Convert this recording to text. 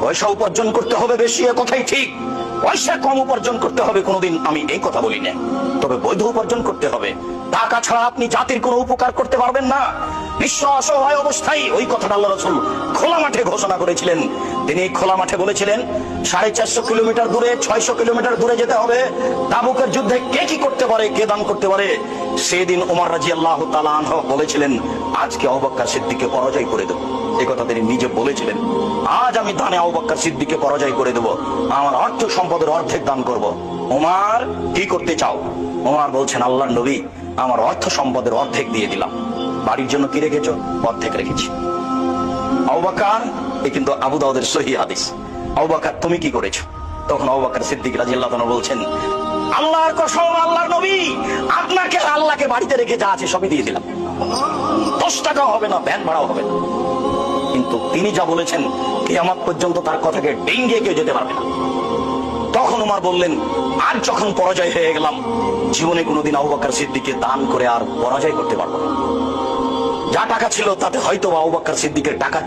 পয়সা উপার্জন করতে হবে বেশি, এ কথাই ঠিক। পয়সা কম উপার্জন করতে হবে কোনোদিন আমি এই কথা বলি না, তবে বৈধ উপার্জন করতে হবে। টাকা ছাড়া আপনি জাতির কোনো উপকার করতে পারবেন না। নিঃস্ব অসহায় অবস্থায় ওই কথাটা আল্লাহ রাসূল খোলা মাঠে ঘোষণা করেছিলেন। তিনি খোলা মাঠে বলেছিলেন 450 কিলোমিটার দূরে, 600 কিলোমিটার দূরে যেতে হবে। তাবুকের যুদ্ধে কে কি করতে পারে, কে দান করতে পারে। সেদিন ওমর রাদিয়াল্লাহু তাআলা আনহু বলেছিলেন, আজকে আবু বকর সিদ্দিককে পরাজয় করে দেব। এই কথা তিনি নিজে বলেছিলেন, আজ আমি দানে আবু বকর সিদ্দিককে পরাজয় করে দেব, আমার অর্থ সম্পদের অর্ধেক দান করব। ওমর, কি করতে চাও? ওমর বলছেন, আল্লাহর নবী, আমার অর্থ সম্পদের অর্ধেক দিয়ে দিলাম। বাড়ির জন্য কি রেখেছো? অর্ধেক রেখেছি। আবু বকর, এই কিন্তু আবু দাউদের সহিহ হাদিস। আবু বকর, তুমি কি করেছো? তখন আবু বকর সিদ্দিক রাদিয়াল্লাহু তাআলা বলছেন, আল্লাহর কসম, আল্লাহর নবী, আপনাকে আল্লাহকে বাড়িতে রেখে যা আছে সবই দিয়ে দিলাম। 10 টাকাও হবে না, ভ্যান ভাড়াও হবে না। কিন্তু তিনি যা বলেছেন, কিয়ামত পর্যন্ত তার কথাকে ডিঙ্গিয়ে কেউ যেতে পারবে না। তখন ওমর বললেন, আর যখন পরাজয় হয়ে গেলাম, জীবনে কোনোদিন আবু বকর সিদ্দিককে দান করে আর পরাজয় করতে পারবো না। যা টাকা ছিল তাতে হয়তো আবু বকর সিদ্দিকের টাকা